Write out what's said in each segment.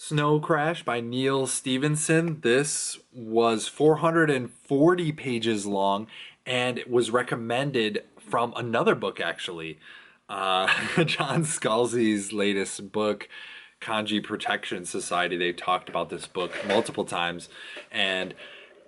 Snow Crash by Neil Stevenson. This was 440 pages long and it was recommended from another book, actually. John Scalzi's latest book, Kanji Protection Society. They talked about this book multiple times. And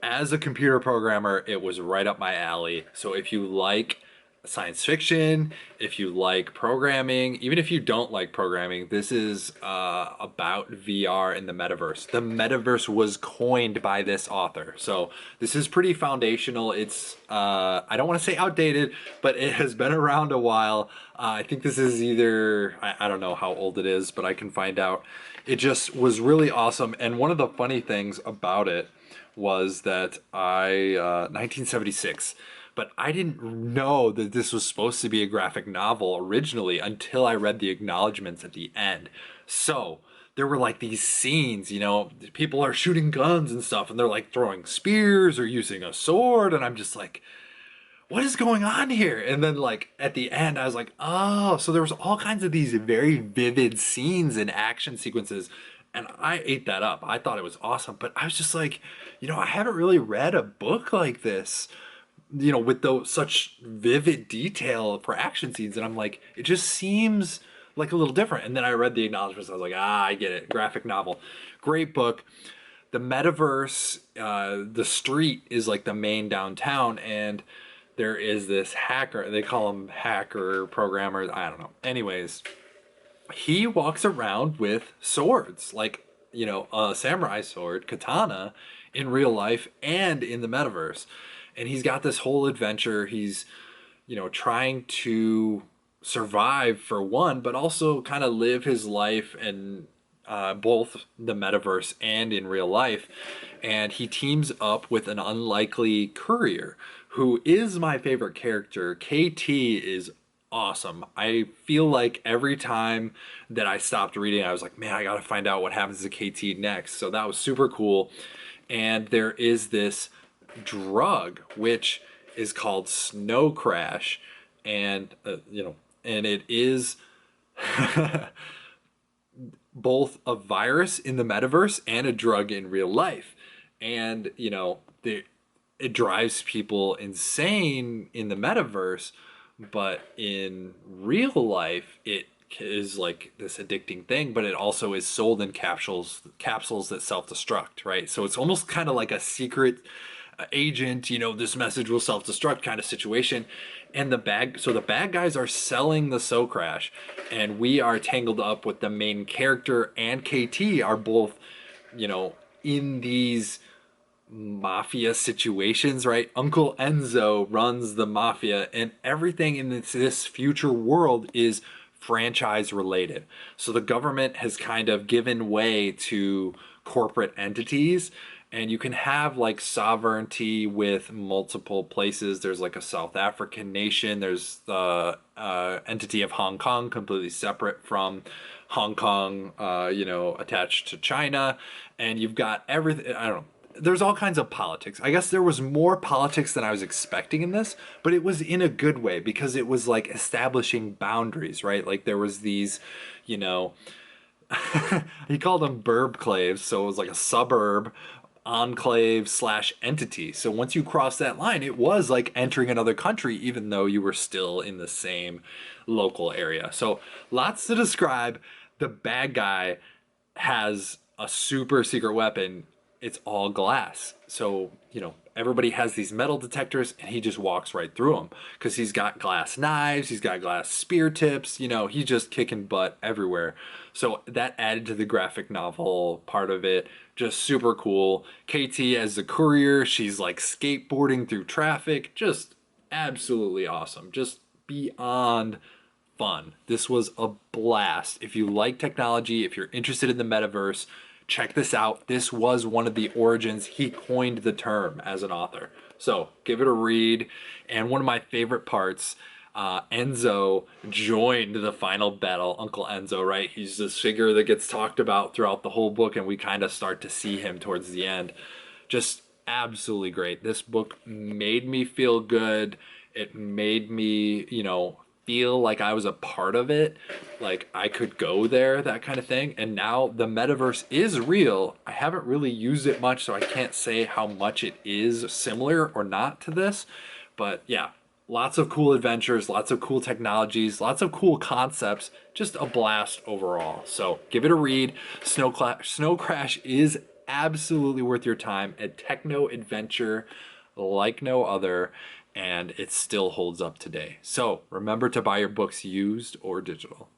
as a computer programmer, it was right up my alley. So if you like science fiction, if you like programming, even if you don't like programming, this is about VR in the metaverse. The metaverse was coined by this author. So this is pretty foundational. It's, I don't want to say outdated, but it has been around a while. I think this is either, I don't know how old it is, but I can find out. It just was really awesome. And one of the funny things about it was that 1976, but I didn't know that this was supposed to be a graphic novel originally until I read the acknowledgments at the end. So there were like these scenes, people are shooting guns and stuff, and they're like throwing spears or using a sword, and I'm just like, what is going on here? And then like at the end, I was like, oh, so there was all kinds of these very vivid scenes and action sequences. And I ate that up. I thought it was awesome. But I was just like, I haven't really read a book like this, with those such vivid detail for action scenes. And I'm like, it just seems like a little different. And then I read the acknowledgments. I was like, I get it. Graphic novel. Great book. The metaverse, the street is like the main downtown. And there is this hacker. They call him hacker programmers. I don't know. Anyways, he walks around with swords, like, a samurai sword, katana, in real life and in the metaverse. And he's got this whole adventure. He's, trying to survive for one, but also kind of live his life and both the metaverse and in real life. And he teams up with an unlikely courier who is my favorite character. KT is awesome. I feel like every time that I stopped reading, I was like, man, I got to find out what happens to KT next. So that was super cool. And there is this drug, which is called Snow Crash. And, and it is both a virus in the metaverse and a drug in real life. And, it drives people insane in the metaverse, but in real life, it is like this addicting thing, but it also is sold in capsules that self-destruct, right? So it's almost kind of like a secret agent, this message will self-destruct kind of situation. And the bad guys are selling the So Crash, and we are tangled up with the main character, and KT are both, in these mafia situations, right? Uncle Enzo runs the mafia, and everything in this future world is franchise related. So the government has kind of given way to corporate entities, and you can have like sovereignty with multiple places. There's like a South African nation. There's the entity of Hong Kong, completely separate from Hong Kong, attached to China. And you've got everything. I don't know. There's all kinds of politics. I guess there was more politics than I was expecting in this, but it was in a good way because it was like establishing boundaries, right? Like there was these, he called them burbclaves, so it was like a suburb enclave slash entity. So once you cross that line, it was like entering another country, even though you were still in the same local area. So lots to describe. The bad guy has a super secret weapon. It's all glass. So, everybody has these metal detectors and he just walks right through them because he's got glass knives, he's got glass spear tips, he's just kicking butt everywhere. So that added to the graphic novel part of it. Just super cool. KT as the courier, she's like skateboarding through traffic. Just absolutely awesome. Just beyond fun. This was a blast. If you like technology, if you're interested in the metaverse, check this out. This was one of the origins. He coined the term as an author. So give it a read. And one of my favorite parts, Enzo joined the final battle. Uncle Enzo, right? He's this figure that gets talked about throughout the whole book, and we kind of start to see him towards the end. Just absolutely great. This book made me feel good. It made me, feel like I was a part of it, like I could go there, that kind of thing. And now the metaverse is real. I haven't really used it much, so I can't say how much it is similar or not to this. But yeah, lots of cool adventures, lots of cool technologies, lots of cool concepts. Just a blast overall. So give it a read. Snow Crash is absolutely worth your time. A techno adventure like no other, and it still holds up today. So remember to buy your books used or digital.